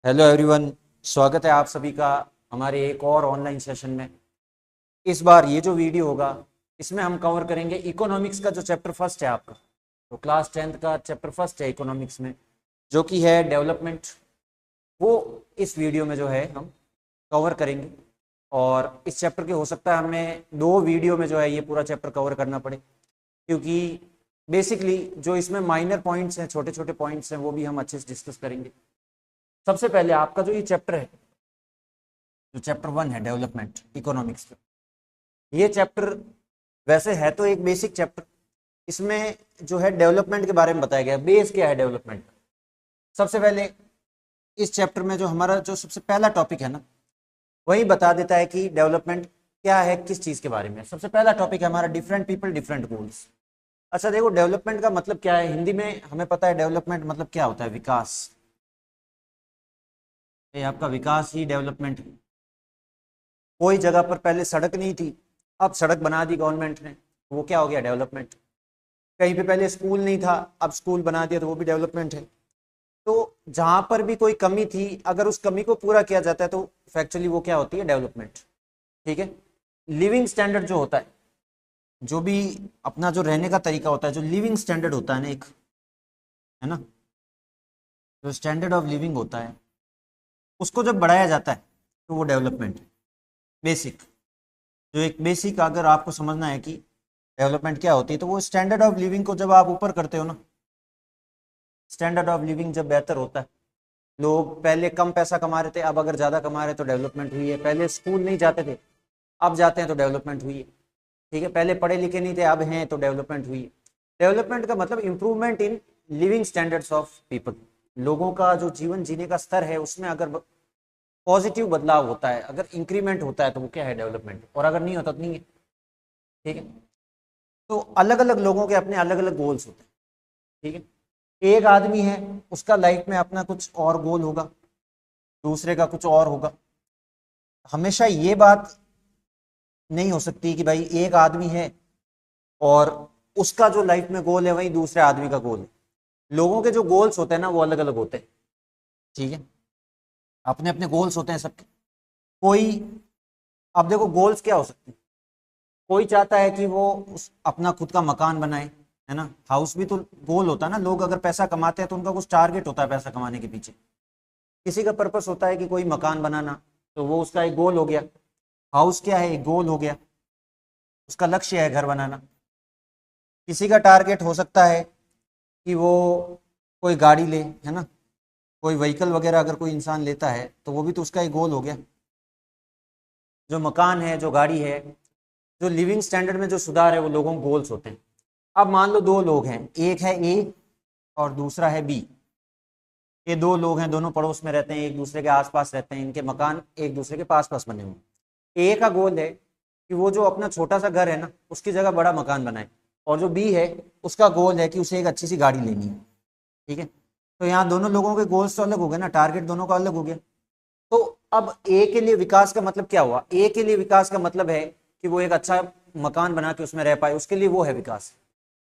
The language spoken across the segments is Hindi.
हेलो एवरीवन, स्वागत है आप सभी का हमारे एक और ऑनलाइन सेशन में। इस बार ये जो वीडियो होगा इसमें हम कवर करेंगे इकोनॉमिक्स का जो चैप्टर फर्स्ट है आपका, तो क्लास 10th का चैप्टर फर्स्ट है इकोनॉमिक्स में, जो कि है डेवलपमेंट। वो इस वीडियो में जो है हम कवर करेंगे। और इस चैप्टर के हो सकता है हमें 2 वीडियो में जो है ये पूरा चैप्टर कवर करना पड़े, क्योंकि बेसिकली जो इसमें माइनर पॉइंट्स हैं, छोटे छोटे पॉइंट्स हैं, वो भी हम अच्छे से डिस्कस करेंगे। सबसे पहले आपका जो ये चैप्टर है, जो चैप्टर 1 है डेवलपमेंट इकोनॉमिक्स का, ये चैप्टर वैसे है तो एक बेसिक चैप्टर। इसमें जो है डेवलपमेंट के बारे में बताया गया है, बेस क्या है डेवलपमेंट का। सबसे पहले इस चैप्टर में जो हमारा जो सबसे पहला टॉपिक है ना, वही बता देता है कि डेवलपमेंट क्या है, किस चीज़ के बारे में। सबसे पहला टॉपिक है हमारा डिफरेंट पीपल डिफरेंट गोल्स। अच्छा देखो, डेवलपमेंट का मतलब क्या है, हिंदी में हमें पता है डेवलपमेंट मतलब क्या होता है, विकास। ये आपका विकास ही डेवलपमेंट है। कोई जगह पर पहले सड़क नहीं थी, अब सड़क बना दी गवर्नमेंट ने, वो क्या हो गया, डेवलपमेंट। कहीं पे पहले स्कूल नहीं था, अब स्कूल बना दिया, तो वो भी डेवलपमेंट है। तो जहां पर भी कोई कमी थी, अगर उस कमी को पूरा किया जाता है तो फैक्चुअली वो क्या होती है, डेवलपमेंट। ठीक है। लिविंग स्टैंडर्ड जो होता है, जो भी अपना जो रहने का तरीका होता है, जो लिविंग स्टैंडर्ड होता है ना एक, है ना, जो स्टैंडर्ड ऑफ लिविंग होता है, उसको जब बढ़ाया जाता है तो वो डेवलपमेंट है। बेसिक, जो एक बेसिक अगर आपको समझना है कि डेवलपमेंट क्या होती है, तो वो स्टैंडर्ड ऑफ लिविंग को जब आप ऊपर करते हो ना, स्टैंडर्ड ऑफ लिविंग जब बेहतर होता है, लोग पहले कम पैसा कमा रहे थे, अब अगर ज़्यादा कमा रहे तो डेवलपमेंट हुई है। पहले स्कूल नहीं जाते थे, अब जाते हैं तो डेवलपमेंट हुई है। ठीक है। पहले पढ़े लिखे नहीं थे, अब हैं तो डेवलपमेंट हुई है। डेवलपमेंट का मतलब improvement in living standards of people. लोगों का जो जीवन जीने का स्तर है उसमें अगर पॉजिटिव बदलाव होता है, अगर इंक्रीमेंट होता है, तो वो क्या है, डेवलपमेंट। और अगर नहीं होता तो नहीं है। ठीक है। तो अलग अलग लोगों के अपने अलग अलग गोल्स होते हैं। ठीक है। एक आदमी है, उसका लाइफ में अपना कुछ और गोल होगा, दूसरे का कुछ और होगा। हमेशा ये बात नहीं हो सकती कि भाई एक आदमी है और उसका जो लाइफ में गोल है वही दूसरे आदमी का गोल है। लोगों के जो गोल्स होते हैं ना, वो अलग अलग होते हैं। ठीक है। अपने अपने गोल्स होते हैं सबके। कोई, अब देखो गोल्स क्या हो सकते हैं। कोई चाहता है कि वो अपना खुद का मकान बनाए, है ना, हाउस भी तो गोल होता है ना। लोग अगर पैसा कमाते हैं तो उनका कुछ टारगेट होता है पैसा कमाने के पीछे। किसी का पर्पस होता है कि कोई मकान बनाना, तो वो उसका एक गोल हो गया। हाउस क्या है, एक गोल हो गया, उसका लक्ष्य है घर बनाना। किसी का टारगेट हो सकता है कि वो कोई गाड़ी ले, है ना, कोई व्हीकल वगैरह अगर कोई इंसान लेता है तो वो भी तो उसका एक गोल हो गया। जो मकान है, जो गाड़ी है, जो लिविंग स्टैंडर्ड में जो सुधार है, वो लोगों के गोल्स होते हैं। अब मान लो 2 लोग हैं, एक है ए और दूसरा है बी। ये 2 लोग हैं, दोनों पड़ोस में रहते हैं, एक दूसरे के आसपास रहते हैं, इनके मकान एक दूसरे के पास पास बने हुए। ए का गोल है कि वो जो अपना छोटा सा घर है ना, उसकी जगह बड़ा मकान बनाए। और जो बी है, उसका गोल है कि उसे एक अच्छी सी गाड़ी लेनी है। ठीक है। तो यहाँ दोनों लोगों के गोल्स तो अलग हो गए ना, टारगेट दोनों का अलग हो गया। तो अब ए के लिए विकास का मतलब क्या हुआ, ए के लिए विकास का मतलब है कि वो एक अच्छा मकान बना के उसमें रह पाए, उसके लिए वो है विकास।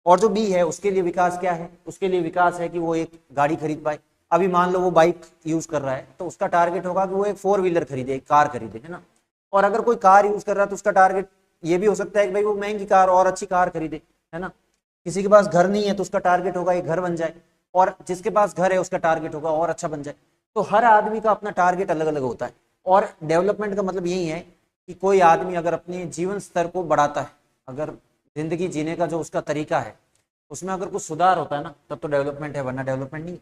और जो बी है, उसके लिए विकास क्या है, उसके लिए विकास है कि वो एक गाड़ी खरीद पाए। अभी मान लो वो बाइक यूज कर रहा है, तो उसका टारगेट होगा कि वो एक 4 व्हीलर खरीदे, एक कार खरीदे, है ना। और अगर कोई कार यूज कर रहा है तो उसका टारगेट ये भी हो सकता है कि भाई वो महंगी कार और अच्छी कार खरीदे, है ना। किसी के पास घर नहीं है तो उसका टारगेट होगा एक घर बन जाए, और जिसके पास घर है उसका टारगेट होगा और अच्छा बन जाए। तो हर आदमी का अपना टारगेट अलग अलग होता है। और डेवलपमेंट का मतलब यही है कि कोई आदमी अगर अपने जीवन स्तर को बढ़ाता है, अगर जिंदगी जीने का जो उसका तरीका है उसमें अगर कुछ सुधार होता है ना, तब तो डेवलपमेंट है, वरना डेवलपमेंट नहीं।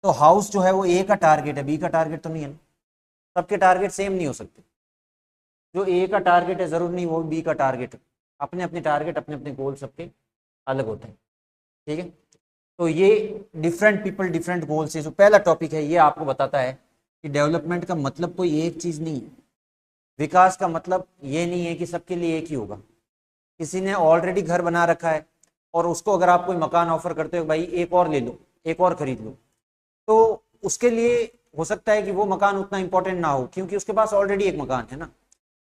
तो हाउस जो है वो ए का टारगेट है, बी का टारगेट तो नहीं है ना। सबके टारगेट सेम नहीं हो सकते। जो ए का टारगेट है जरूर नहीं वो बी का टारगेट है। अपने अपने टारगेट, अपने अपने गोल सबके अलग होते हैं। ठीक है। तो ये डिफरेंट पीपल डिफरेंट गोल्स है, जो पहला टॉपिक है, ये आपको बताता है कि डेवलपमेंट का मतलब कोई एक चीज नहीं है। विकास का मतलब ये नहीं है कि सबके लिए एक ही होगा। किसी ने ऑलरेडी घर बना रखा है और उसको अगर आप कोई मकान ऑफर करते हो, भाई एक और ले लो, एक और खरीद लो, तो उसके लिए हो सकता है कि वो मकान उतना इंपॉर्टेंट ना हो, क्योंकि उसके पास ऑलरेडी एक मकान है ना।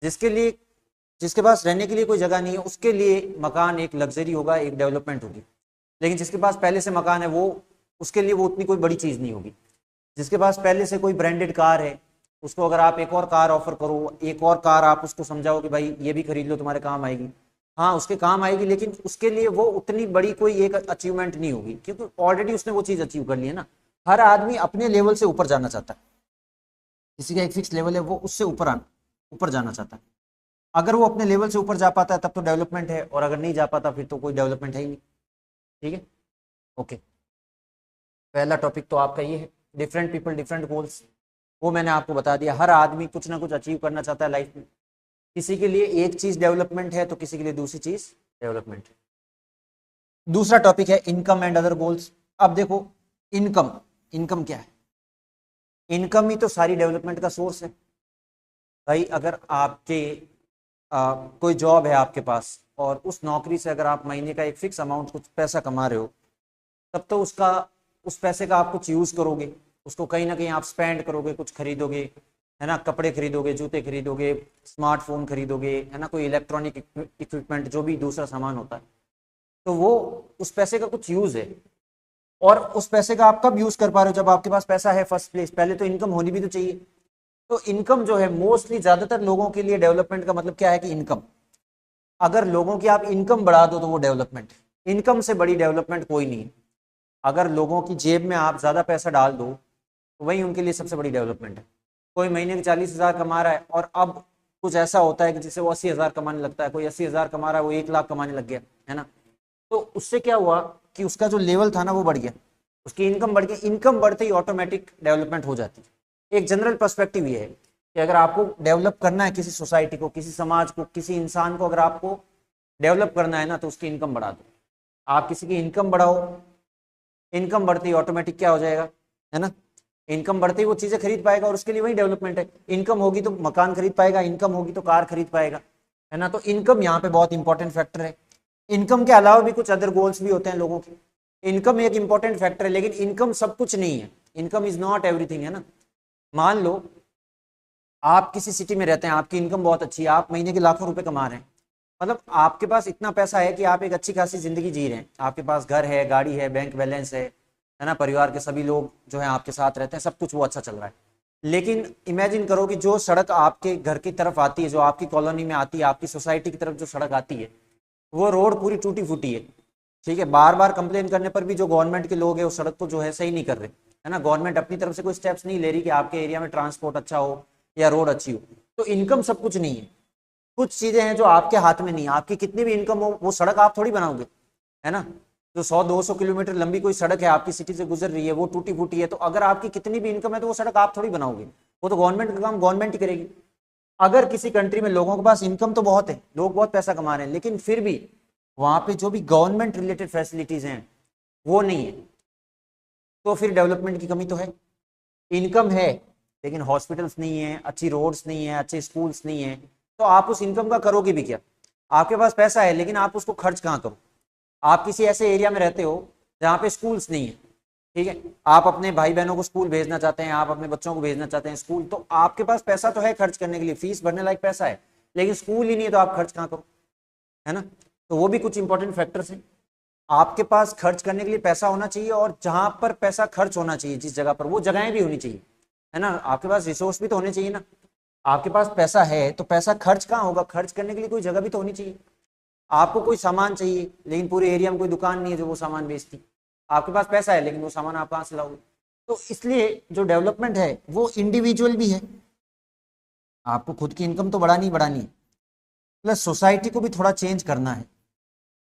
जिसके लिए, जिसके पास रहने के लिए कोई जगह नहीं है, उसके लिए मकान एक लग्जरी होगा, एक डेवलपमेंट होगी। लेकिन जिसके पास पहले से मकान है, वो उसके लिए वो उतनी कोई बड़ी चीज नहीं होगी। जिसके पास पहले से कोई ब्रांडेड कार है, उसको अगर आप एक और कार ऑफर करो, एक और कार आप उसको समझाओ कि भाई ये भी खरीद लो तुम्हारे काम आएगी, हाँ उसके काम आएगी, लेकिन उसके लिए वो उतनी बड़ी कोई एक अचीवमेंट नहीं होगी, क्योंकि ऑलरेडी उसने वो चीज अचीव कर ली है ना। हर आदमी अपने लेवल से ऊपर जाना चाहता है, किसी का एक फिक्स लेवल है, वो उससे ऊपर जाना चाहता है। अगर वो अपने लेवल से ऊपर जा पाता है तब तो डेवलपमेंट है, और अगर नहीं जा पाता फिर तो कोई डेवलपमेंट है ही नहीं। ठीक है, ओके। पहला टॉपिक तो आपका ये है, डिफरेंट पीपल डिफरेंट गोल्स। वो मैंने आपको बता दिया, हर आदमी कुछ ना कुछ अचीव करना चाहता है लाइफ में। किसी के लिए एक चीज डेवलपमेंट है तो किसी के लिए दूसरी चीज डेवलपमेंट है। दूसरा टॉपिक है इनकम एंड अदर गोल्स। अब देखो, इनकम क्या है? इनकम ही तो सारी डेवलपमेंट का सोर्स है भाई। अगर आपके कोई जॉब है आपके पास, और उस नौकरी से अगर आप महीने का एक फिक्स अमाउंट कुछ पैसा कमा रहे हो, तब तो उस पैसे का आप कुछ यूज करोगे, उसको कहीं ना कहीं आप स्पेंड करोगे, कुछ खरीदोगे, है ना, कपड़े खरीदोगे, जूते खरीदोगे, स्मार्टफोन खरीदोगे, है ना, कोई इलेक्ट्रॉनिक इक्विपमेंट, जो भी दूसरा सामान होता है, तो वो उस पैसे का कुछ यूज है। और उस पैसे का आप कब यूज कर पा रहे हो? जब आपके पास पैसा है फर्स्ट प्लेस। पहले तो इनकम होनी भी तो चाहिए। तो इनकम जो है मोस्टली ज्यादातर लोगों के लिए डेवलपमेंट का मतलब क्या है कि इनकम। अगर लोगों की आप इनकम बढ़ा दो तो वो डेवलपमेंट। इनकम से बड़ी डेवलपमेंट कोई नहीं है। अगर लोगों की जेब में आप ज्यादा पैसा डाल दो तो वही उनके लिए सबसे बड़ी डेवलपमेंट है। कोई महीने के 40,000 कमा रहा है और अब कुछ ऐसा होता है कि जिससे वो 80,000 कमाने लगता है, कोई 80,000 कमा रहा है वो 1 लाख कमाने लग गया, है ना। तो उससे क्या हुआ कि उसका जो लेवल था ना वो बढ़ गया, उसकी इनकम बढ़ गई। इनकम बढ़ते ही ऑटोमेटिक डेवलपमेंट हो जाती है। एक जनरल पर्सपेक्टिव ये है कि अगर आपको डेवलप करना है किसी सोसाइटी को, किसी समाज को, किसी इंसान को अगर आपको डेवलप करना है ना, तो उसकी इनकम बढ़ा दो। आप किसी की इनकम बढ़ाओ, इनकम बढ़ती ऑटोमेटिक क्या हो जाएगा, है ना, इनकम बढ़ते ही वो चीजें खरीद पाएगा और उसके लिए वही डेवलपमेंट है। इनकम होगी तो मकान खरीद पाएगा, इनकम होगी तो कार खरीद पाएगा, है ना। तो इनकम यहाँ पे बहुत इंपॉर्टेंट फैक्टर है। इनकम के अलावा भी कुछ अदर गोल्स भी होते हैं लोगों के। इनकम एक इंपॉर्टेंट फैक्टर है, लेकिन इनकम सब कुछ नहीं है। इनकम इज नॉट एवरीथिंग, है ना। मान लो आप किसी सिटी में रहते हैं, आपकी इनकम बहुत अच्छी है, आप महीने के लाखों रुपए कमा रहे हैं, मतलब आपके पास इतना पैसा है कि आप एक अच्छी खासी जिंदगी जी रहे हैं। आपके पास घर है, गाड़ी है, बैंक बैलेंस है ना, परिवार के सभी लोग जो है आपके साथ रहते हैं, सब कुछ वो अच्छा चल रहा है। लेकिन इमेजिन करो कि जो सड़क आपके घर की तरफ आती है, जो आपकी कॉलोनी में आती है, आपकी सोसाइटी की तरफ जो सड़क आती है, वो रोड पूरी टूटी फूटी है। ठीक है, बार बार कंप्लेन करने पर भी जो गवर्नमेंट के लोग हैं उस सड़क को जो है सही नहीं कर रहे, है ना। गवर्नमेंट अपनी तरफ से कोई स्टेप्स नहीं ले रही कि आपके एरिया में ट्रांसपोर्ट अच्छा हो या रोड अच्छी हो। तो इनकम सब कुछ नहीं है। कुछ चीजें हैं जो आपके हाथ में नहीं है। आपकी कितनी भी इनकम हो, वो सड़क आप थोड़ी बनाओगे, है ना। जो 100-200 किलोमीटर लंबी कोई सड़क है आपकी सिटी से गुजर रही है, वो टूटी फूटी है, तो अगर आपकी कितनी भी इनकम है तो वो सड़क आप थोड़ी बनाओगे, वो तो गवर्नमेंट का काम गवर्नमेंट ही करेगी। अगर किसी कंट्री में लोगों के पास इनकम तो बहुत है, लोग बहुत पैसा कमा रहे हैं, लेकिन फिर भी वहां पे जो भी गवर्नमेंट रिलेटेड फैसिलिटीज हैं वो नहीं है, तो फिर डेवलपमेंट की कमी तो है। इनकम है लेकिन हॉस्पिटल्स नहीं है, अच्छी रोड्स नहीं है, अच्छे स्कूल्स नहीं है, तो आप उस इनकम का करोगे भी क्या? आपके पास पैसा है लेकिन आप उसको खर्च कहाँ करो? आप किसी ऐसे एरिया में रहते हो जहाँ पे स्कूल्स नहीं है, ठीक है, आप अपने भाई बहनों को स्कूल भेजना चाहते हैं, आप अपने बच्चों को भेजना चाहते हैं स्कूल, तो आपके पास पैसा तो है खर्च करने के लिए, फीस भरने लायक पैसा है, लेकिन स्कूल ही नहीं है, तो आप खर्च कहाँ करो, है ना। तो वो भी कुछ इंपॉर्टेंट फैक्टर्स हैं। आपके पास खर्च करने के लिए पैसा होना चाहिए, और जहां पर पैसा खर्च होना चाहिए जिस जगह पर, वो जगहें भी होनी चाहिए, है ना। आपके पास रिसोर्स भी तो होने चाहिए ना। आपके पास पैसा है तो पैसा खर्च कहाँ होगा? खर्च करने के लिए कोई जगह भी तो होनी चाहिए। आपको कोई सामान चाहिए लेकिन पूरे एरिया में कोई दुकान नहीं है जो वो सामान बेचती। आपके पास पैसा है लेकिन वो सामान आप कहाँ से लाओगे? तो इसलिए जो डेवलपमेंट है वो इंडिविजुअल भी है। आपको खुद की इनकम तो बढ़ानी है, प्लस सोसाइटी को भी थोड़ा चेंज करना है,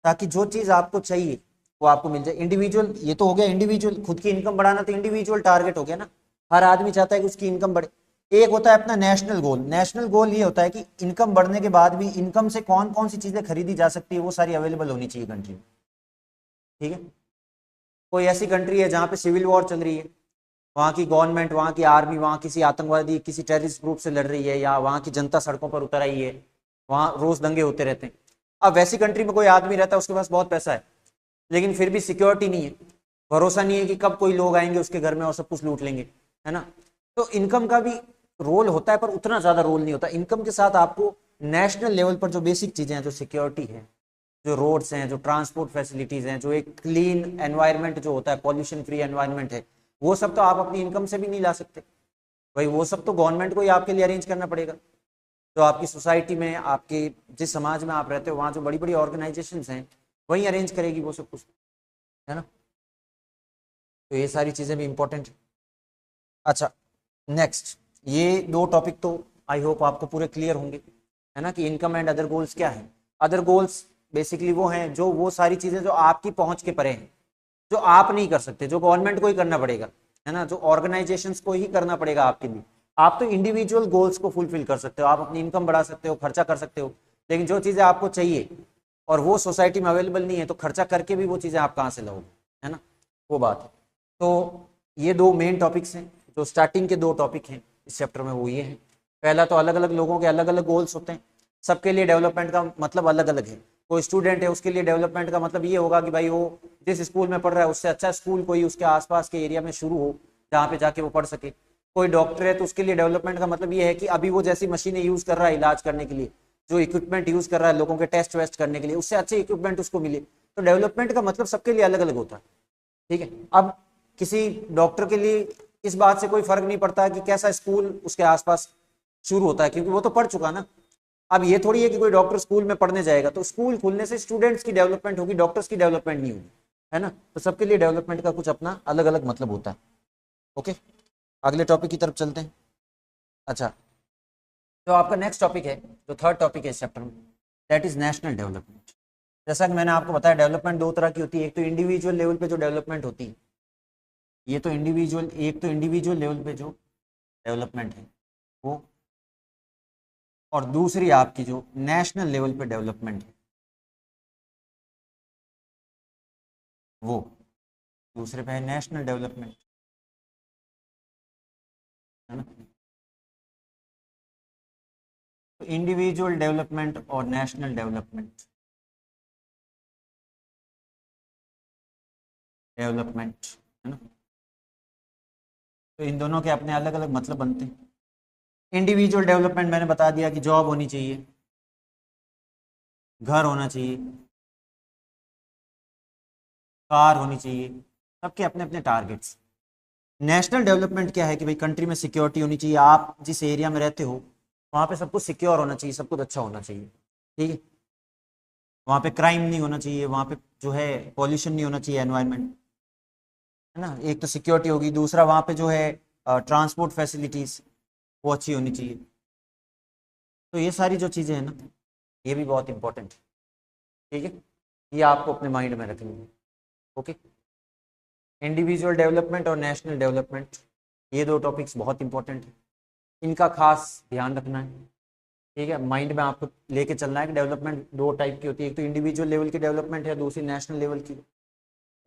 ताकि जो चीज आपको चाहिए वो आपको मिल जाए। इंडिविजुअल, ये तो हो गया इंडिविजुअल, खुद की इनकम बढ़ाना तो इंडिविजुअल टारगेट हो गया ना। हर आदमी चाहता है कि उसकी इनकम बढ़े। एक होता है अपना नेशनल गोल। नेशनल गोल ये होता है कि इनकम बढ़ने के बाद भी इनकम से कौन कौन सी चीजें खरीदी जा सकती है वो सारी अवेलेबल होनी चाहिए कंट्री में, ठीक है। कोई ऐसी कंट्री है जहाँ पे सिविल वॉर चल रही है, वहाँ की गवर्नमेंट, वहाँ की आर्मी, वहाँ किसी आतंकवादी, किसी टेररिस्ट ग्रुप से लड़ रही है, या वहाँ की जनता सड़कों पर उतर आई है, वहाँ रोज दंगे होते रहते हैं। अब वैसी कंट्री में कोई आदमी रहता है, उसके पास बहुत पैसा है, लेकिन फिर भी सिक्योरिटी नहीं है, भरोसा नहीं है कि कब कोई लोग आएंगे उसके घर में और सब कुछ लूट लेंगे, है ना। तो इनकम का भी रोल होता है पर उतना ज्यादा रोल नहीं होता। इनकम के साथ आपको नेशनल लेवल पर जो बेसिक चीजें हैं, जो सिक्योरिटी है, जो रोड्स हैं, जो ट्रांसपोर्ट फैसिलिटीज हैं, जो एक क्लीन एनवायरनमेंट जो होता है, पॉल्यूशन फ्री एनवायरनमेंट है, वो सब तो आप अपनी इनकम से भी नहीं ला सकते भाई, वो सब तो गवर्नमेंट को ही आपके लिए अरेंज करना पड़ेगा। तो आपकी सोसाइटी में, आपके जिस समाज में आप रहते हो, वहाँ जो बड़ी बड़ी ऑर्गेनाइजेशंस हैं वही अरेंज करेगी वो सब कुछ, है ना। तो ये सारी चीज़ें भी इंपॉर्टेंट है। अच्छा, नेक्स्ट, ये दो टॉपिक तो आई होप आपको पूरे क्लियर होंगे, है ना, कि इनकम एंड अदर गोल्स क्या है। अदर गोल्स बेसिकली वो हैं जो वो सारी चीज़ें जो आपकी पहुंच के परे हैं, जो आप नहीं कर सकते, जो गवर्नमेंट को ही करना पड़ेगा, है ना, जो ऑर्गेनाइजेशंस को ही करना पड़ेगा आपके लिए। आप तो इंडिविजुअल गोल्स को फुलफिल कर सकते हो, आप अपनी इनकम बढ़ा सकते हो, खर्चा कर सकते हो, लेकिन जो चीज़ें आपको चाहिए और वो सोसाइटी में अवेलेबल नहीं है, तो खर्चा करके भी वो चीज़ें आप कहाँ से लाओगे, है ना, वो बात है। तो ये दो मेन टॉपिक्स हैं, जो स्टार्टिंग के दो टॉपिक हैं इस चैप्टर में, वो ये हैं। पहला तो अलग अलग लोगों के अलग अलग गोल्स होते हैं, सबके लिए डेवलपमेंट का मतलब अलग अलग है। कोई स्टूडेंट है, उसके लिए डेवलपमेंट का मतलब ये होगा कि भाई वो जिस स्कूल में पढ़ रहा है उससे अच्छा स्कूल कोई उसके आसपास के एरिया में शुरू हो, जहाँ पे जाके वो पढ़ सके। कोई डॉक्टर है तो उसके लिए डेवलपमेंट का मतलब ये है कि अभी वो जैसी मशीनें यूज कर रहा है इलाज करने के लिए, जो इक्विपमेंट यूज कर रहा है लोगों के टेस्ट वेस्ट करने के लिए, उससे अच्छे इक्विपमेंट उसको मिले। तो डेवलपमेंट का मतलब सबके लिए अलग अलग होता है, ठीक है। अब किसी डॉक्टर के लिए इस बात से कोई फर्क नहीं पड़ता कि कैसा स्कूल उसके आसपास शुरू होता है, क्योंकि वो तो पढ़ चुका ना। अब ये थोड़ी है कि कोई डॉक्टर स्कूल में पढ़ने जाएगा तो स्कूल खुलने से स्टूडेंट्स की डेवलपमेंट होगी, डॉक्टर्स की डेवलपमेंट नहीं होगी, है ना। तो सबके लिए डेवलपमेंट का कुछ अपना अलग अलग मतलब होता है। ओके, अगले टॉपिक की तरफ चलते हैं। अच्छा, तो आपका नेक्स्ट टॉपिक है, जो थर्ड टॉपिक है इस चैप्टर में, दैट इज नेशनल डेवलपमेंट। जैसा कि मैंने आपको बताया, डेवलपमेंट दो तरह की होती है। एक तो इंडिविजुअल लेवल पे जो डेवलपमेंट होती है, ये तो इंडिविजुअल, एक तो इंडिविजुअल लेवल पे जो डेवलपमेंट है वो, और दूसरी आपकी जो नेशनल लेवल पे डेवलपमेंट है वो। दूसरे पे है नेशनल डेवलपमेंट, है ना। तो इंडिविजुअल डेवलपमेंट और नेशनल डेवलपमेंट, है ना। तो इन दोनों के अपने अलग अलग मतलब बनते हैं। इंडिविजुअल डेवलपमेंट मैंने बता दिया कि जॉब होनी चाहिए, घर होना चाहिए, कार होनी चाहिए, सबके अपने अपने टारगेट्स। नेशनल डेवलपमेंट क्या है कि भाई कंट्री में सिक्योरिटी होनी चाहिए, आप जिस एरिया में रहते हो वहाँ पे सब कुछ सिक्योर होना चाहिए, सब कुछ अच्छा होना चाहिए, ठीक है। वहाँ पे क्राइम नहीं होना चाहिए, वहाँ पे जो है पॉल्यूशन नहीं होना चाहिए, एनवायरनमेंट, है ना। एक तो सिक्योरिटी होगी, दूसरा वहाँ पे जो है ट्रांसपोर्ट फैसिलिटीज़ वो अच्छी होनी चाहिए। तो ये सारी जो चीज़ें हैं ना, ये भी बहुत इंपॉर्टेंट है, ठीक है। ये आपको अपने माइंड में रखनी है। ओके, इंडिविजुअल डेवलपमेंट और नेशनल डेवलपमेंट, ये दो टॉपिक्स बहुत इंपॉर्टेंट है, इनका खास ध्यान रखना है, ठीक है। माइंड में आपको लेके चलना है कि डेवलपमेंट दो टाइप की होती है, एक तो इंडिविजुअल लेवल की डेवलपमेंट है, दूसरी नेशनल लेवल की।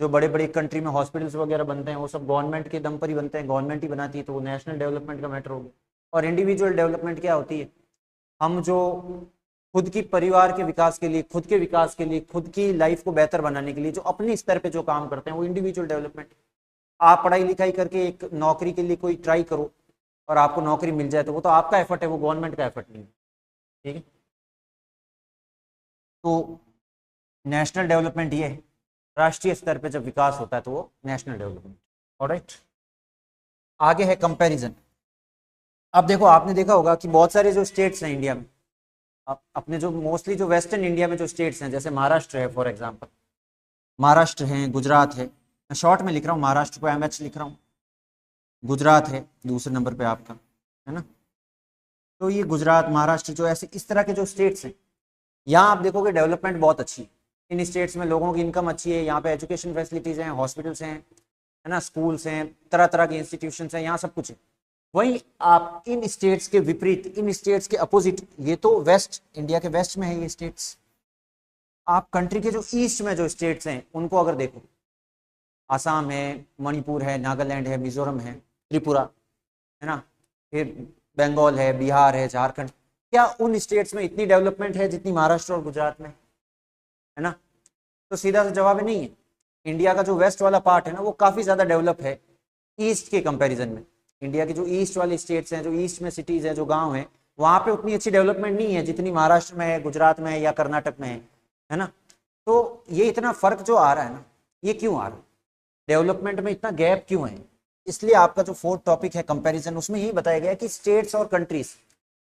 जो बड़े बड़े कंट्री में हॉस्पिटल्स वगैरह बनते हैं वो सब गवर्नमेंट के दम पर ही बनते हैं, गवर्नमेंट ही बनाती है, तो वो नेशनल डेवलपमेंट का मैटर होगा। और इंडिविजुअल डेवलपमेंट क्या होती है, हम जो खुद की परिवार के विकास के लिए, खुद के विकास के लिए, खुद की लाइफ को बेहतर बनाने के लिए जो अपने स्तर पे जो काम करते हैं वो इंडिविजुअल डेवलपमेंट। आप पढ़ाई लिखाई करके एक नौकरी के लिए कोई ट्राई करो और आपको नौकरी मिल जाए तो वो तो आपका एफर्ट है, वो गवर्नमेंट का एफर्ट नहीं है, ठीक है। तो नेशनल डेवलपमेंट ये है, राष्ट्रीय स्तर पे जब विकास होता है तो वो नेशनल डेवलपमेंट। ऑलराइट, आगे है कंपैरिजन। अब देखो, आपने देखा होगा कि बहुत सारे जो स्टेट्स हैं इंडिया में, अपने जो मोस्टली जो वेस्टर्न इंडिया में जो स्टेट्स हैं, जैसे महाराष्ट्र है फॉर एग्जांपल, महाराष्ट्र है, गुजरात है, मैं शॉर्ट में लिख रहा हूँ, महाराष्ट्र को एमएच लिख रहा हूँ, गुजरात है दूसरे नंबर पे आपका, है ना। तो ये गुजरात, महाराष्ट्र, जो ऐसे इस तरह के जो स्टेट्स हैं, यहाँ आप देखोगे डेवलपमेंट बहुत अच्छी है। इन स्टेट्स में लोगों की इनकम अच्छी है, यहाँ पे एजुकेशन फैसिलिटीज़ हैं, हॉस्पिटल्स हैं, है ना, स्कूल्स हैं, तरह तरह के इंस्टीट्यूशंस हैं, यहाँ सब कुछ है। वहीं आप इन स्टेट्स के विपरीत, इन स्टेट्स के अपोजिट, ये तो वेस्ट इंडिया के वेस्ट में है ये स्टेट्स, आप कंट्री के जो ईस्ट में जो स्टेट्स हैं उनको अगर देखो, आसाम है, मणिपुर है, नागालैंड है, मिजोरम है, त्रिपुरा, है ना, फिर बंगाल है, बिहार है, झारखंड, क्या उन स्टेट्स में इतनी डेवलपमेंट है जितनी महाराष्ट्र और गुजरात में, है ना। तो सीधा सा जवाब है नहीं है। इंडिया का जो वेस्ट वाला पार्ट है ना वो काफ़ी ज़्यादा डेवलप है ईस्ट के कंपैरिजन में। इंडिया के जो ईस्ट वाले स्टेट्स हैं, जो ईस्ट में सिटीज़ हैं, जो गांव हैं, वहाँ पे उतनी अच्छी डेवलपमेंट नहीं है जितनी महाराष्ट्र में है, गुजरात में है या कर्नाटक में है ना। तो ये इतना फर्क जो आ रहा है ना, ये क्यों आ रहा है, डेवलपमेंट में इतना गैप क्यों है, इसलिए आपका जो फोर्थ टॉपिक है कंपैरिजन, उसमें यही बताया गया है कि स्टेट्स और कंट्रीज,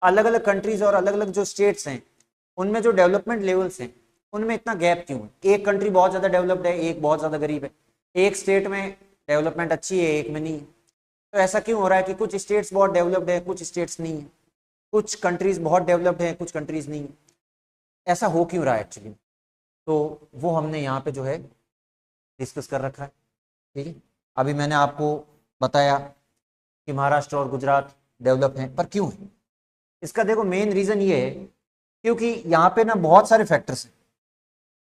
अलग अलग कंट्रीज और अलग अलग जो स्टेट्स हैं उनमें जो डेवलपमेंट लेवल्स हैं उनमें इतना गैप क्यों है। एक कंट्री बहुत ज़्यादा डेवलप्ड है, एक बहुत ज़्यादा गरीब है, एक स्टेट में डेवलपमेंट अच्छी है, एक में नहीं है। तो ऐसा क्यों हो रहा है कि कुछ स्टेट्स बहुत डेवलप्ड है, कुछ स्टेट्स नहीं है, कुछ कंट्रीज बहुत डेवलप्ड है, कुछ कंट्रीज नहीं है। ऐसा हो क्यों रहा है एक्चुअली, तो वो हमने यहाँ पे जो है डिस्कस कर रखा है। ठीक है, अभी मैंने आपको बताया कि महाराष्ट्र और गुजरात डेवलप हैं, पर क्यों है? इसका देखो मेन रीजन ये है क्योंकि यहाँ पे ना बहुत सारे फैक्टर्स हैं।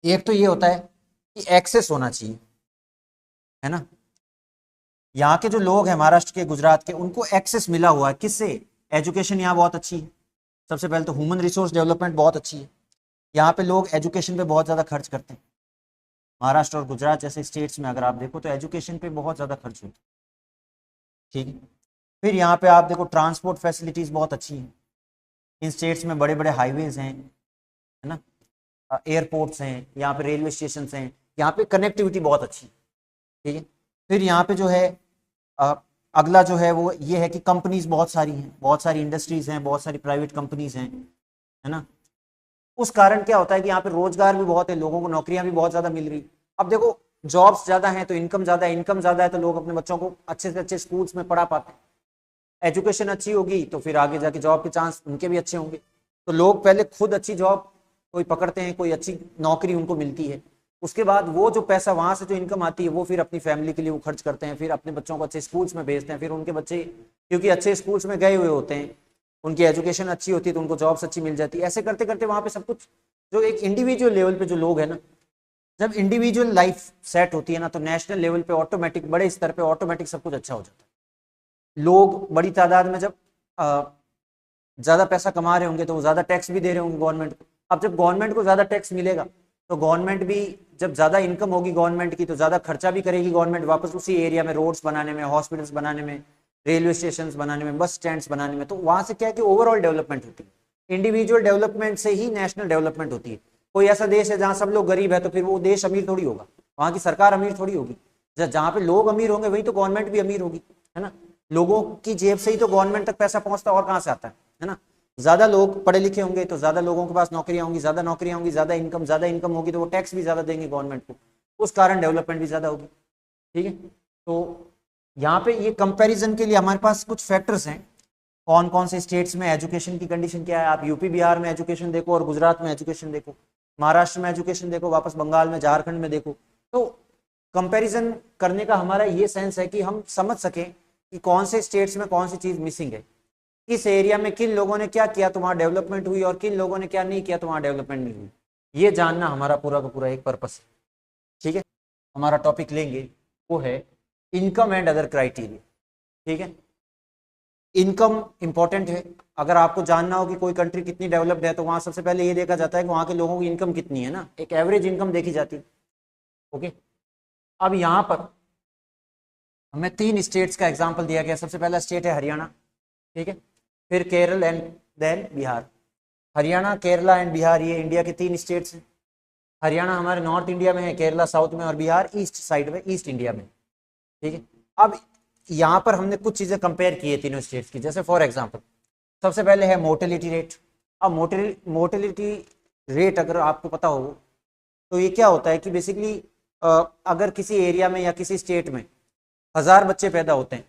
एक तो ये होता है कि एक्सेस होना चाहिए, है ना। यहाँ के जो लोग हैं महाराष्ट्र के, गुजरात के, उनको एक्सेस मिला हुआ है किससे? एजुकेशन यहाँ बहुत अच्छी है। सबसे पहले तो ह्यूमन रिसोर्स डेवलपमेंट बहुत अच्छी है, यहाँ पे लोग एजुकेशन पे बहुत ज़्यादा खर्च करते हैं। महाराष्ट्र और गुजरात जैसे स्टेट्स में अगर आप देखो तो एजुकेशन पे बहुत ज़्यादा खर्च होता है। ठीक है, फिर यहाँ पे आप देखो ट्रांसपोर्ट फैसिलिटीज़ बहुत अच्छी हैं। इन स्टेट्स में बड़े बड़े हाईवेज हैं, है ना, एयरपोर्ट्स हैं, यहाँ पे रेलवे स्टेशन हैं, यहाँ पे कनेक्टिविटी बहुत अच्छी है। ठीक है, फिर यहाँ पे जो है अगला जो है वो ये है कि कंपनीज बहुत सारी हैं, बहुत सारी इंडस्ट्रीज हैं, बहुत सारी प्राइवेट कंपनीज हैं, है ना। उस कारण क्या होता है कि यहाँ पे रोजगार भी बहुत है, लोगों को नौकरियां भी बहुत ज्यादा मिल रही। अब देखो जॉब्स ज्यादा हैं तो इनकम ज्यादा है, इनकम ज्यादा है तो लोग अपने बच्चों को अच्छे से अच्छे स्कूल्स में पढ़ा पाते हैं। एजुकेशन अच्छी होगी तो फिर आगे जाके जॉब के चांस उनके भी अच्छे होंगे। तो लोग पहले खुद अच्छी जॉब कोई पकड़ते हैं, कोई अच्छी नौकरी उनको मिलती है, उसके बाद वो जो पैसा वहां से जो इनकम आती है वो फिर अपनी फैमिली के लिए वो खर्च करते हैं, फिर अपने बच्चों को अच्छे स्कूल्स में भेजते हैं, फिर उनके बच्चे क्योंकि अच्छे स्कूल्स में गए हुए होते हैं, उनकी एजुकेशन अच्छी होती है तो उनको जॉब्स अच्छी मिल जाती है। ऐसे करते करते वहां पे सब कुछ जो एक इंडिविजुअल लेवल पे जो लोग है ना, जब इंडिविजुअल लाइफ सेट होती है ना तो नेशनल लेवल पे ऑटोमेटिक, बड़े स्तर पे ऑटोमेटिक सब कुछ अच्छा हो जाता है। लोग बड़ी तादाद में जब ज्यादा पैसा कमा रहे होंगे तो वो ज्यादा टैक्स भी दे रहे होंगे गवर्नमेंट को। अब जब गवर्नमेंट को ज्यादा टैक्स मिलेगा तो गवर्नमेंट भी, जब ज्यादा इनकम होगी गवर्नमेंट की तो ज्यादा खर्चा भी करेगी गवर्नमेंट वापस उसी एरिया में, रोड्स बनाने में, हॉस्पिटल्स बनाने में, रेलवे स्टेशन बनाने में, बस स्टैंड बनाने में। तो वहां से क्या है कि ओवरऑल डेवलपमेंट होती है। इंडिविजुअल डेवलपमेंट से ही नेशनल डेवलपमेंट होती है। कोई ऐसा देश है जहां सब लोग गरीब है तो फिर वो देश अमीर थोड़ी होगा, वहां की सरकार अमीर थोड़ी होगी। जहां पे लोग अमीर होंगे वही तो गवर्नमेंट भी अमीर होगी, है ना। लोगों की जेब से ही तो गवर्नमेंट तक पैसा पहुंचता है, और कहां से आता है ना। ज्यादा लोग पढ़े लिखे होंगे तो ज्यादा लोगों के पास नौकरियां होंगी, ज्यादा नौकरियां होंगी, ज्यादा इनकम होगी तो वो टैक्स भी ज्यादा देंगे गवर्नमेंट को, उस कारण डेवलपमेंट भी ज्यादा होगी। ठीक है, तो यहाँ पे ये कंपैरिजन के लिए हमारे पास कुछ फैक्टर्स हैं, कौन कौन से स्टेट्स में एजुकेशन की कंडीशन क्या है। आप यूपी बिहार में एजुकेशन देखो और गुजरात में एजुकेशन देखो, महाराष्ट्र में एजुकेशन देखो, वापस बंगाल में, झारखंड में देखो। तो कंपैरिजन करने का हमारा ये सेंस है कि हम समझ सकें कि कौन से स्टेट्स में कौन सी चीज मिसिंग है, किस एरिया में किन लोगों ने क्या किया तो वहां डेवलपमेंट हुई और किन लोगों ने क्या नहीं किया तो वहां डेवलपमेंट नहीं हुई। ये जानना हमारा पूरा का पूरा एक पर्पस है। ठीक है, हमारा टॉपिक लेंगे वो है इनकम एंड अदर क्राइटेरिया। ठीक है, इनकम इंपॉर्टेंट है। अगर आपको जानना हो कि कोई कंट्री कितनी डेवलप्ड है तो वहां सबसे पहले ये देखा जाता है कि वहां के लोगों की इनकम कितनी है ना, एक एवरेज इनकम देखी जाती है। ओके, अब यहाँ पर हमें 3 स्टेट्स का एग्जाम्पल दिया गया। सबसे पहला स्टेट है हरियाणा, ठीक है, फिर Kerala and then Bihar. Haryana, Kerala and Bihar ये इंडिया के 3 स्टेट्स हैं। हरियाणा हमारे नॉर्थ इंडिया में है, केरला साउथ में और बिहार ईस्ट साइड में, ईस्ट इंडिया में। ठीक है, अब यहाँ पर हमने कुछ चीजें कंपेयर की है तीनों स्टेट्स की। जैसे फॉर एग्जांपल सबसे पहले है मोर्टेलिटी रेट। अब मोर्टेलिटी रेट अगर आपको पता हो तो ये क्या होता है कि बेसिकली अगर किसी एरिया में या किसी स्टेट में 1000 बच्चे पैदा होते हैं,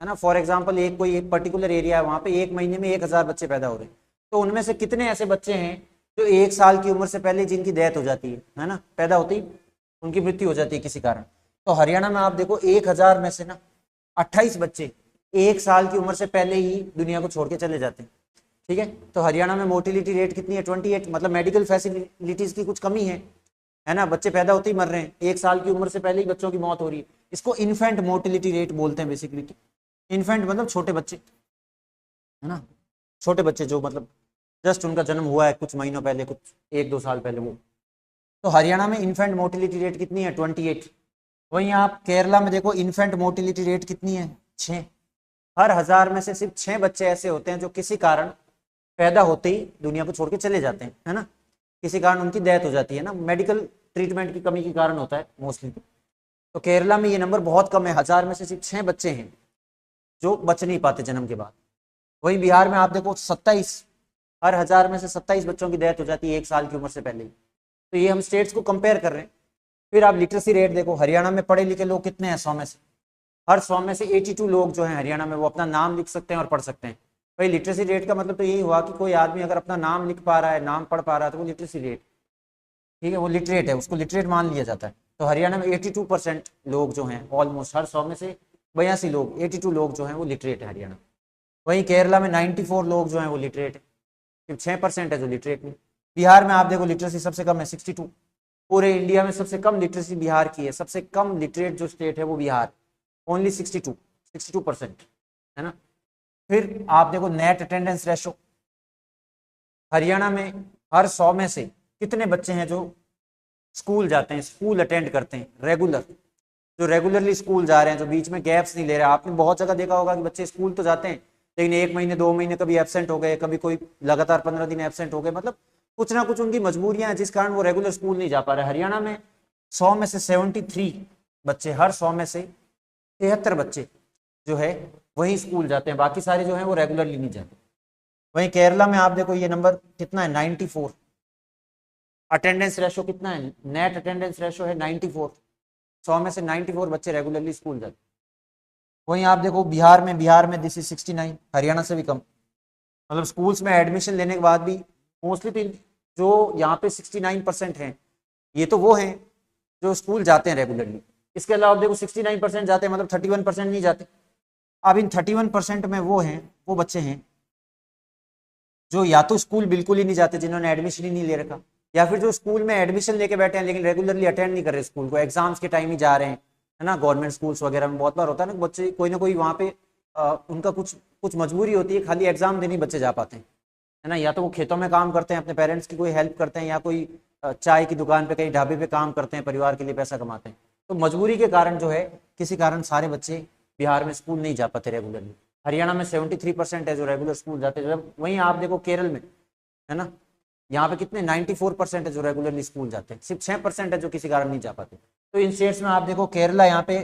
है ना, फॉर एग्जांपल एक कोई एक पर्टिकुलर एरिया है, वहां पे एक महीने में 1000 बच्चे पैदा हो रहे हैं, तो उनमें से कितने ऐसे बच्चे हैं जो 1 साल की उम्र से पहले जिनकी डेथ हो जाती है ना, पैदा होती ही उनकी मृत्यु हो जाती है किसी कारण। तो हरियाणा में आप देखो 1000 में से ना 28 बच्चे 1 साल की उम्र से पहले ही दुनिया को छोड़ के चले जाते हैं। ठीक है, तो हरियाणा में मोर्टिलिटी रेट कितनी है? 28। मतलब मेडिकल फैसिलिटीज की कुछ कमी है ना, बच्चे पैदा होते ही मर रहे हैं, 1 साल की उम्र से पहले ही बच्चों की मौत हो रही है। इसको इन्फेंट मोर्टिलिटी रेट बोलते हैं बेसिकली। इन्फेंट मतलब छोटे बच्चे, है ना, छोटे बच्चे जो मतलब जस्ट उनका जन्म हुआ है कुछ महीनों पहले, कुछ 1-2 साल पहले वो। तो हरियाणा में इन्फेंट मोर्टिलिटी रेट कितनी है? 28। वहीं आप केरला में देखो इन्फेंट मोर्टिलिटी रेट कितनी है? 6। हर 1000 में से सिर्फ 6 बच्चे ऐसे होते हैं जो किसी कारण पैदा होते ही दुनिया को छोड़ के चले जाते हैं, है ना, किसी कारण उनकी डेथ हो जाती है ना, मेडिकल ट्रीटमेंट की कमी के कारण होता है मोस्टली। तो तो केरला में ये नंबर बहुत कम है, 1000 में से सिर्फ 6 बच्चे हैं जो बच नहीं पाते जन्म के बाद। वहीं बिहार में आप देखो 27, हर 1000 में से 27 बच्चों की डेथ हो जाती है 1 साल की उम्र से पहले ही। तो ये हम स्टेट्स को कंपेयर कर रहे हैं। फिर आप लिटरेसी रेट देखो, हरियाणा में पढ़े लिखे लोग कितने हैं 100 में से, हर 100 में से 82 लोग जो हैं हरियाणा में वो अपना नाम लिख सकते हैं और पढ़ सकते हैं। भाई लिटरेसी रेट का मतलब तो यही हुआ कि कोई आदमी अगर अपना नाम लिख पा रहा है, नाम पढ़ पा रहा है, तो वो लिटरेसी रेट, ठीक है, वो लिटरेट है, उसको लिटरेट मान लिया जाता है। तो हरियाणा में 82% लोग जो हैं, ऑलमोस्ट हर 100 में से 82 लोग, 82 लोग जो हैं वो लिटरेट है हरियाणा। वहीं केरला में 94 लोग जो हैं वो लिटरेट है, सिर्फ 6% है जो लिटरेट नहीं। बिहार में आप देखो लिटरेसी सबसे कम है 62, पूरे इंडिया में सबसे कम लिटरेसी बिहार की है, सबसे कम लिटरेट जो स्टेट है वो बिहार, ओनली 62% है ना। फिर आप देखो नेट अटेंडेंस रेशो, हरियाणा में हर 100 में से कितने बच्चे हैं जो स्कूल जाते हैं, स्कूल अटेंड करते हैं रेगुलर, जो रेगुलरली स्कूल जा रहे हैं, जो बीच में गैप्स नहीं ले रहे। आपने बहुत जगह देखा होगा कि बच्चे स्कूल तो जाते हैं लेकिन 1 महीने 2 महीने कभी एब्सेंट हो गए, कभी कोई लगातार 15 दिन एब्सेंट हो गए, मतलब कुछ ना कुछ उनकी मजबूरियां हैं जिस कारण वो रेगुलर स्कूल नहीं जा पा रहे। हरियाणा में 100 में से 73 बच्चे, हर 100 में से 73 बच्चे जो है वही स्कूल जाते हैं, बाकी सारे जो हैं वो रेगुलरली नहीं जाते। वहीं केरला में आप देखो ये नंबर कितना है 94, अटेंडेंस रेशो कितना है, नेट अटेंडेंस रेशो है 94, 100 में से 94 बच्चे रेगुलरली स्कूल जाते। वहीं आप देखो बिहार में दिस इज 69, हरियाणा से भी कम। मतलब स्कूल्स में एडमिशन लेने के बाद भी मोस्टली तो जो यहाँ पे 69% हैं ये तो वो हैं जो स्कूल जाते हैं रेगुलरली। इसके अलावा देखो 69% जाते हैं, मतलब 31% नहीं जाते। अब इन 31% में वो बच्चे हैं जो या तो स्कूल बिल्कुल ही नहीं जाते, जिन्होंने एडमिशन ही नहीं ले रखा, या फिर जो स्कूल में एडमिशन लेके बैठे हैं लेकिन रेगुलरली अटेंड नहीं कर रहे स्कूल को, एग्जाम्स के टाइम ही जा रहे हैं, है ना। गवर्नमेंट स्कूल्स वगैरह में बहुत बार होता है ना, बच्चे कोई ना कोई वहाँ पे उनका कुछ मजबूरी होती है, खाली एग्जाम देने बच्चे जा पाते हैं, है ना। या तो वो खेतों में काम करते हैं, अपने पेरेंट्स की कोई हेल्प करते हैं, या कोई चाय की दुकान पे कहीं ढाबे पे काम करते हैं, परिवार के लिए पैसा कमाते हैं। तो मजबूरी के कारण जो है किसी कारण सारे बच्चे बिहार में स्कूल नहीं जा पाते रेगुलरली। हरियाणा में 73% है जो रेगुलर स्कूल जाते हैं। वहीं आप देखो केरल में, है ना, यहाँ पे कितने 94% है जो रेगुलरली स्कूल जाते हैं, सिर्फ 6% है जो किसी कारण नहीं जा पाते। तो इन स्टेट्स में आप देखो केरला यहाँ पे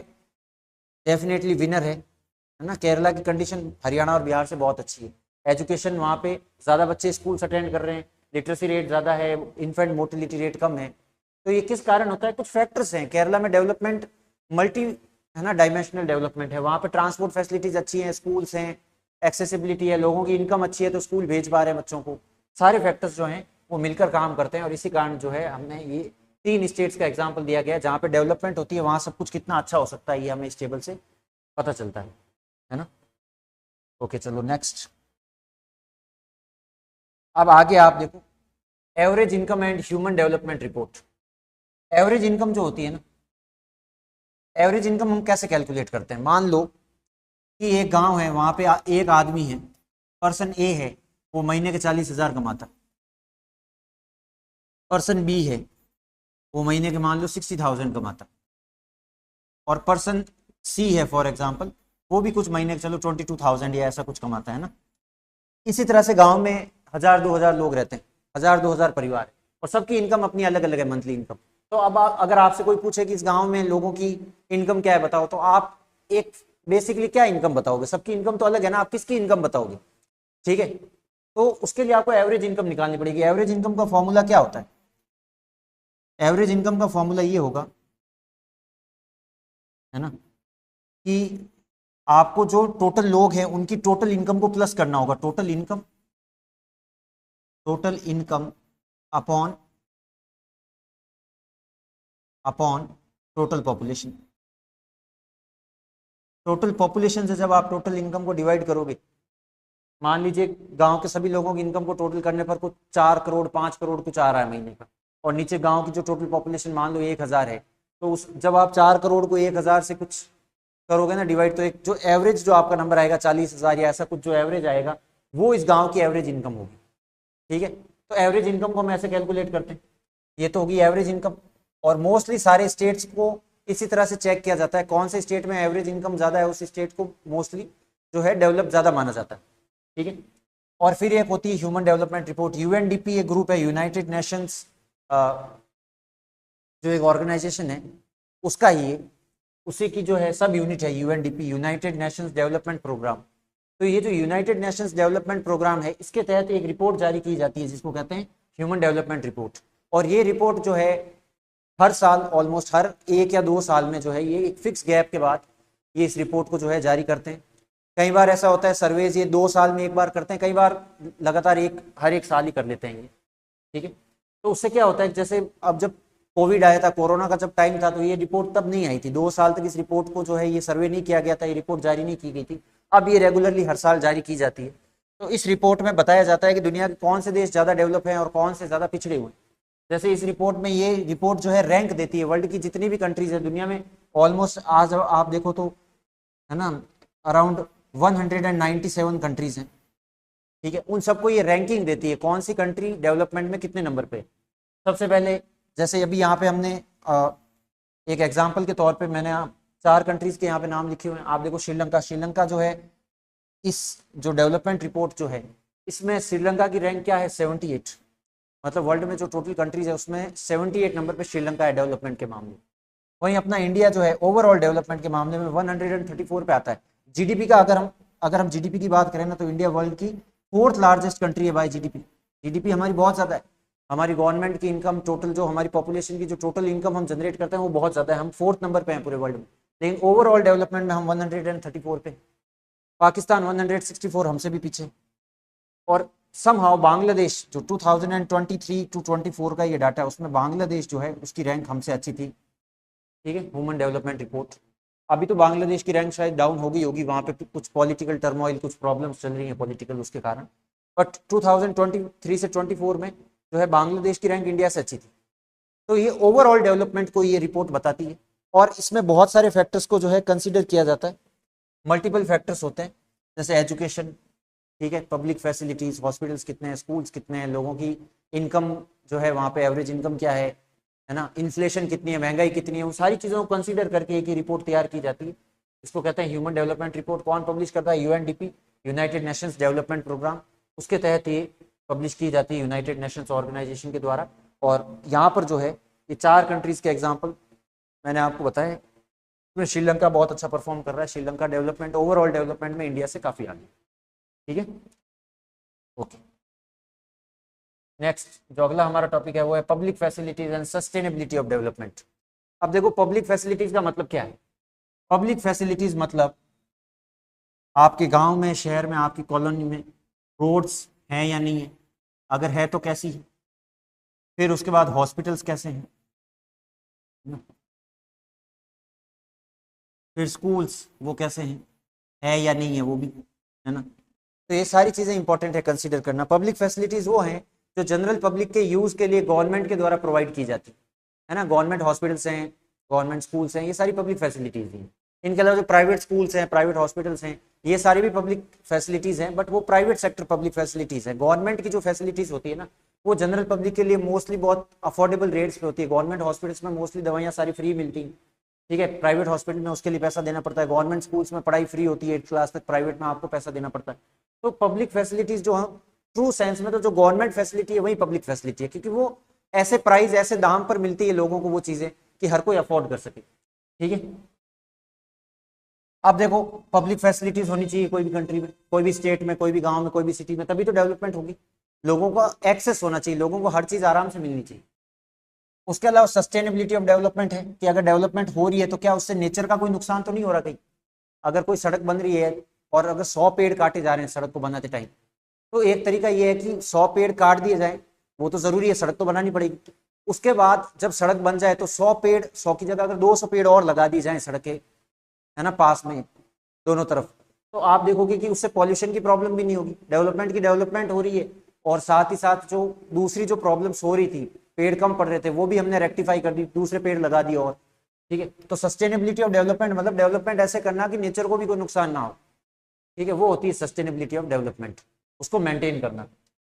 डेफिनेटली विनर है ना। केरला की कंडीशन हरियाणा और बिहार से बहुत अच्छी है। एजुकेशन वहाँ पे ज़्यादा बच्चे स्कूल अटेंड कर रहे हैं, लिटरेसी रेट ज़्यादा है, इन्फेंट मोर्टिलिटी रेट कम है। तो ये किस कारण होता है, कुछ फैक्टर्स हैं। केरला में डेवलपमेंट मल्टी, है ना, डायमेंशनल डेवलपमेंट है। वहाँ पे ट्रांसपोर्ट फैसिलिटीज अच्छी हैं, स्कूल्स हैं, एक्सेसिबिलिटी है, लोगों की इनकम अच्छी है तो स्कूल भेज पा रहे हैं बच्चों को। सारे फैक्टर्स जो हैं वो मिलकर काम करते हैं और इसी कारण जो है हमने ये 3 स्टेट्स का एग्जाम्पल दिया गया जहाँ पे डेवलपमेंट होती है, वहाँ सब कुछ कितना अच्छा हो सकता है ये हमें इस टेबल से पता चलता है ना। ओके चलो नेक्स्ट। अब आगे आप देखो average income and human development report. Average income जो होती है ना, एवरेज इनकम हम कैसे कैलकुलेट करते हैं। मान लो कि एक गांव है, वहां पे एक आदमी है, पर्सन ए है, वो महीने के 40,000 कमाता। पर्सन बी है, वो महीने के मान लो 60,000 कमाता। और पर्सन सी है फॉर एग्जांपल, वो भी कुछ महीने के चलो 22,000 या ऐसा कुछ कमाता है ना। इसी तरह से गांव में 1000-2000 लोग रहते हैं, 1000-2000 परिवार है, और सबकी इनकम अपनी अलग अलग है, मंथली इनकम। तो अब अगर आपसे कोई पूछे कि इस गांव में लोगों की इनकम क्या है बताओ, तो आप एक बेसिकली क्या इनकम बताओगे। सबकी इनकम तो अलग है ना, आप किसकी इनकम बताओगे, ठीक है। तो उसके लिए आपको एवरेज इनकम निकालनी पड़ेगी। एवरेज इनकम का फॉर्मूला क्या होता है, एवरेज इनकम का फॉर्मूला ये होगा, है ना, कि आपको जो टोटल लोग हैं उनकी टोटल इनकम को प्लस करना होगा। Total income upon total population. Total population से जब आप टोटल इनकम को डिवाइड करोगे, मान लीजिए गांव के सभी लोगों की इनकम को टोटल करने पर कुछ 4 करोड़ 5 करोड़ कुछ आ रहा है महीने का, और नीचे गांव की जो टोटल पॉपुलेशन मान लो 1000 है, तो उस जब आप 4 करोड़ को 1000 से कुछ करोगे ना डिवाइड, तो एक जो एवरेज जो आपका नंबर आएगा 40,000 या ऐसा कुछ जो एवरेज आएगा, वो इस गाँव की एवरेज इनकम होगी, ठीक है। तो एवरेज इनकम को हम ऐसे कैलकुलेट करते हैं, ये तो होगी एवरेज इनकम। और मोस्टली सारे स्टेट्स को इसी तरह से चेक किया जाता है, कौन से स्टेट में एवरेज इनकम ज़्यादा है उस स्टेट को मोस्टली जो है डेवलप ज़्यादा माना जाता है, ठीक है। और फिर एक होती है ह्यूमन डेवलपमेंट रिपोर्ट। यूएनडीपी एक ग्रुप है, यूनाइटेड नेशंस जो एक ऑर्गेनाइजेशन है उसका ही उसी की जो है सब यूनिट है UNDP, United Nations Development Programme. तो ये जो यूनाइटेड नेशंस डेवलपमेंट प्रोग्राम है, इसके तहत एक रिपोर्ट जारी की जाती है जिसको कहते हैं ह्यूमन डेवलपमेंट रिपोर्ट। और ये रिपोर्ट जो है हर साल, ऑलमोस्ट हर 1 या 2 साल में जो है, ये एक फिक्स गैप के बाद ये इस रिपोर्ट को जो है जारी करते हैं। कई बार ऐसा होता है सर्वेज ये 2 साल में एक बार करते हैं, कई बार लगातार हर एक साल ही कर लेते हैं ये, ठीक है। तो उससे क्या होता है, जैसे अब जब कोविड आया था, कोरोना का जब टाइम था, तो ये रिपोर्ट तब नहीं आई थी, 2 साल तक इस रिपोर्ट को जो है ये सर्वे नहीं किया गया था, ये रिपोर्ट जारी नहीं की गई थी। अब ये रेगुलरली हर साल जारी की जाती है। तो इस रिपोर्ट में बताया जाता है कि दुनिया के कौन से देश ज़्यादा डेवलप हैं और कौन से ज़्यादा पिछड़े हुए हैं। जैसे इस रिपोर्ट में, ये रिपोर्ट जो है रैंक देती है वर्ल्ड की जितनी भी कंट्रीज है दुनिया में, ऑलमोस्ट आज आप देखो तो है ना, अराउंड 197 कंट्रीज हैं, ठीक है। उन सबको ये रैंकिंग देती है कौन सी कंट्री डेवलपमेंट में कितने नंबर पे। सबसे पहले जैसे अभी यहाँ पे हमने एक एग्जांपल के तौर पे मैंने 4 कंट्रीज के यहाँ पे नाम लिखे हुए हैं। आप देखो श्रीलंका, श्रीलंका जो है इस जो डेवलपमेंट रिपोर्ट जो है, इसमें श्रीलंका की रैंक क्या है, 78। मतलब वर्ल्ड में जो टोटल कंट्रीज है उसमें 78 नंबर पे श्रीलंका है डेवलपमेंट के मामले में। वहीं अपना इंडिया जो है ओवरऑल डेवलपमेंट के मामले में 134 पे आता है। जीडीपी का अगर हम जीडीपी की बात करें ना, तो इंडिया वर्ल्ड की 4th लार्जेस्ट कंट्री है बाय जीडीपी। जीडीपी हमारी बहुत ज़्यादा है, हमारी गवर्नमेंट की इनकम, टोटल जो हमारी पॉपुलेशन की जो टोटल इनकम हम जनरेट करते हैं वो बहुत ज़्यादा है, हम 4th नंबर पे हैं पूरे वर्ल्ड में। लेकिन ओवरऑल डेवलपमेंट में हम 134 पे, पाकिस्तान 164 हमसे भी पीछे। और समहाउ बांग्लादेश जो 2023 to 24 का ये डाटा है, उसमें बांग्लादेश जो है उसकी रैंक हमसे अच्छी थी, ठीक है, ह्यूमन डेवलपमेंट रिपोर्ट। अभी तो बांग्लादेश की रैंक शायद डाउन होगी, वहाँ पे कुछ पॉलिटिकल टर्मोइल, कुछ प्रॉब्लम्स चल रही हैं पॉलिटिकल, उसके कारण। बट 2023 से 24 में जो है बांग्लादेश की रैंक इंडिया से अच्छी थी। तो ये ओवरऑल डेवलपमेंट को ये रिपोर्ट बताती है, और इसमें बहुत सारे फैक्टर्स को जो है कंसिडर किया जाता है। मल्टीपल फैक्टर्स होते हैं, जैसे एजुकेशन, ठीक है, पब्लिक फैसिलिटीज़, हॉस्पिटल्स कितने हैं, स्कूल्स कितने हैं, लोगों की इनकम जो है वहाँ पे एवरेज इनकम क्या है ना, इन्फ्लेशन कितनी है, महंगाई कितनी है, उन सारी चीज़ों को कंसीडर करके एक ही रिपोर्ट तैयार की जाती है। इसको कहते हैं ह्यूमन डेवलपमेंट रिपोर्ट। कौन पब्लिश करता है, UNDP, United Nations Development Programme, उसके तहत ये पब्लिश की जाती है यूनाइटेड नेशंस ऑर्गेनाइजेशन के द्वारा। और यहाँ पर जो है ये 4 कंट्रीज़ के एग्जाम्पल मैंने आपको बताया, इसमें श्रीलंका बहुत अच्छा परफॉर्म कर रहा है। श्रीलंका डेवलपमेंट, ओवरऑल डेवलपमेंट में इंडिया से काफ़ी आगे, ठीक है, ओके। नेक्स्ट जो अगला हमारा टॉपिक है वो है public facilities and sustainability of development. अब देखो पब्लिक फैसिलिटीज का मतलब क्या है। पब्लिक फैसिलिटीज मतलब आपके गांव में, शहर में, आपकी कॉलोनी में रोड्स हैं या नहीं है, अगर है तो कैसी है, फिर उसके बाद हॉस्पिटल्स कैसे हैं, फिर स्कूल्स वो कैसे हैं, है या नहीं है वो भी, है ना। तो ये सारी चीज़ें इंपॉर्टेंट है कंसीडर करना। पब्लिक फैसिलिटीज़ वो हैं जो जनरल पब्लिक के यूज़ के लिए गवर्नमेंट के द्वारा प्रोवाइड की जाती है ना। गवर्नमेंट हॉस्पिटल्स हैं, गवर्नमेंट स्कूल्स हैं, ये सारी पब्लिक फैसिलिटीज़ हैं। इनके अलावा जो प्राइवेट स्कूल्स हैं, प्राइवेट हॉस्पिटल्स हैं, ये सारी भी पब्लिक फैसिलिटीज़ हैं, बट वो प्राइवेट सेक्टर पब्लिक फैसिलिटीज़ हैं। गवर्नमेंट की जो फैसिलिटीज़ होती है ना, वो जनरल पब्लिक के लिए मोस्टली बहुत अफोर्डेबल रेट्स पे होती है। गवर्नमेंट हॉस्पिटल्स में मोस्टली दवाइयाँ सारी फ्री मिलती हैं, ठीक है। प्राइवेट हॉस्पिटल में उसके लिए पैसा देना पड़ता है। गवर्नमेंट स्कूल्स में पढ़ाई फ्री होती है 8th क्लास तक, प्राइवेट में आपको पैसा देना पड़ता है। तो पब्लिक फैसिलिटीज जो है ट्रू सेंस में, तो जो गवर्नमेंट फैसिलिटी है वही पब्लिक फैसिलिटी है, क्योंकि वो ऐसे प्राइस, ऐसे दाम पर मिलती है लोगों को वो चीजें कि हर कोई अफोर्ड कर सके, ठीक है। अब देखो पब्लिक फैसिलिटीज होनी चाहिए कोई भी कंट्री में, कोई भी स्टेट में, कोई भी गांव में, कोई भी सिटी में, तभी तो डेवलपमेंट होगी। लोगों का एक्सेस होना चाहिए, लोगों को हर चीज आराम से मिलनी चाहिए। उसके अलावा सस्टेनेबिलिटी ऑफ डेवलपमेंट है कि अगर डेवलपमेंट हो रही है तो क्या उससे नेचर का कोई नुकसान तो नहीं हो रहा कहीं। अगर कोई सड़क बन रही है और अगर 100 पेड़ काटे जा रहे हैं सड़क को बनाते टाइम, तो एक तरीका ये है कि 100 पेड़ काट दिए जाए, वो तो जरूरी है, सड़क तो बनानी पड़ेगी। उसके बाद जब सड़क बन जाए तो 100 पेड़, 100 की जगह अगर 200 पेड़ और लगा दिए जाए सड़क के, है ना, पास में दोनों तरफ, तो आप देखोगे कि उससे पॉल्यूशन की प्रॉब्लम भी नहीं होगी। डेवलपमेंट की डेवलपमेंट हो रही है, और साथ ही साथ जो दूसरी जो प्रॉब्लम्स हो रही थी, पेड़ कम पड़ रहे थे, वो भी हमने रेक्टिफाई कर दी, दूसरे पेड़ लगा दिए और, ठीक है। तो सस्टेनेबिलिटी ऑफ डेवलपमेंट मतलब डेवलपमेंट ऐसे करना कि नेचर को भी कोई नुकसान ना हो, ठीक है, वो होती है सस्टेनेबिलिटी ऑफ डेवलपमेंट, उसको मेंटेन करना,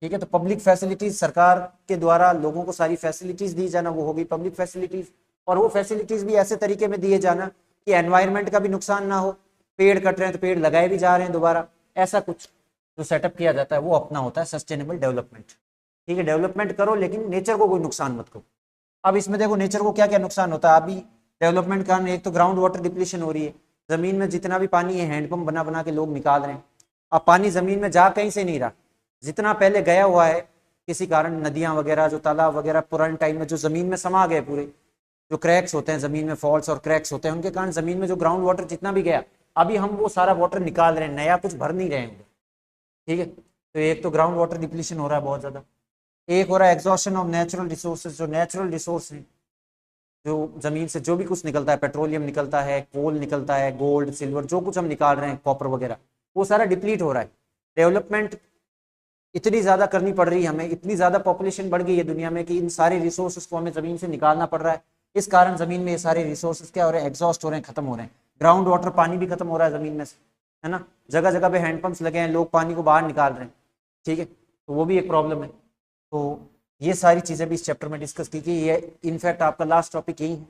ठीक है। तो पब्लिक फैसिलिटीज, सरकार के द्वारा लोगों को सारी फैसिलिटीज दी जाना, वो होगी पब्लिक फैसिलिटीज। और वो फैसिलिटीज भी ऐसे तरीके में दिए जाना कि एनवायरनमेंट का भी नुकसान ना हो, पेड़ कट रहे हैं तो पेड़ लगाए भी जा रहे हैं दोबारा, ऐसा कुछ जो सेटअप किया जाता है वो अपना होता है सस्टेनेबल डेवलपमेंट, ठीक है। डेवलपमेंट करो लेकिन नेचर को कोई नुकसान मत करो। अब इसमें देखो नेचर को क्या क्या नुकसान होता है। अभी डेवलपमेंट के कारण एक तो ग्राउंड वाटर डिप्लीशन हो रही है, जमीन में जितना भी पानी है हैंडपंप बना बना के लोग निकाल रहे हैं। अब पानी जमीन में जा कहीं से नहीं रहा, जितना पहले गया हुआ है किसी कारण, नदियां वगैरह जो तालाब वगैरह पुराने टाइम में जो जमीन में समा गए पूरे, जो क्रैक्स होते हैं जमीन में, फॉल्स और क्रैक्स होते हैं, उनके कारण जमीन में जो ग्राउंड वाटर जितना भी गया, अभी हम वो सारा वाटर निकाल रहे हैं, नया कुछ भर नहीं रहे हैं। ठीक है, तो एक तो ग्राउंड वाटर डिप्लीशन हो रहा है बहुत ज्यादा, एक हो रहा है एग्जॉशन ऑफ नेचुरल रिसोर्सेज, जो नेचुरल रिसोर्स है, जो जमीन से जो भी कुछ निकलता है, पेट्रोलियम निकलता है, कोल निकलता है, गोल्ड सिल्वर जो कुछ हम निकाल रहे हैं, कॉपर वगैरह, वो सारा डिप्लीट हो रहा है। डेवलपमेंट इतनी ज्यादा करनी पड़ रही है हमें, इतनी ज्यादा पॉपुलेशन बढ़ गई है दुनिया में कि इन सारे रिसोर्सेज को हमें जमीन से निकालना पड़ रहा है। इस कारण जमीन में ये सारे रिसोर्सेज क्या हो रहे हैं, एग्जॉस्ट हो रहे हैं, खत्म हो रहे हैं। ग्राउंड वाटर पानी भी खत्म हो रहा है जमीन में से, है ना, जगह जगह पे हैंडपंप्स लगे हैं, लोग पानी को बाहर निकाल रहे हैं। ठीक है, तो वो भी एक प्रॉब्लम है। तो ये सारी चीजें भी इस चैप्टर में डिस्कस की, कि ये इनफैक्ट आपका लास्ट टॉपिक यही है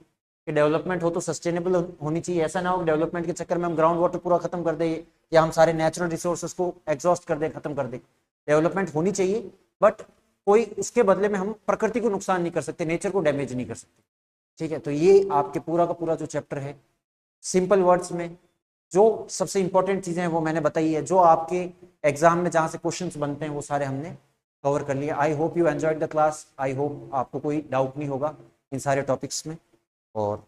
कि डेवलपमेंट हो तो सस्टेनेबल होनी चाहिए। ऐसा ना हो कि डेवलपमेंट के चक्कर में हम ग्राउंड वाटर पूरा खत्म कर दें, या हम सारे नेचुरल रिसोर्सेज को एग्जॉस्ट कर दें, खत्म कर दें। डेवलपमेंट होनी चाहिए, बट कोई उसके बदले में हम प्रकृति को नुकसान नहीं कर सकते, नेचर को डैमेज नहीं कर सकते। ठीक है, तो ये आपके पूरा का पूरा जो चैप्टर है, सिंपल वर्ड्स में जो सबसे इंपॉर्टेंट चीजें हैं वो मैंने बताई है, जो आपके एग्जाम में जहां से क्वेश्चंस बनते हैं वो सारे हमने कवर कर लिया। I hope you enjoyed the class, I hope आपको कोई डाउट नहीं होगा इन सारे टॉपिक्स में। और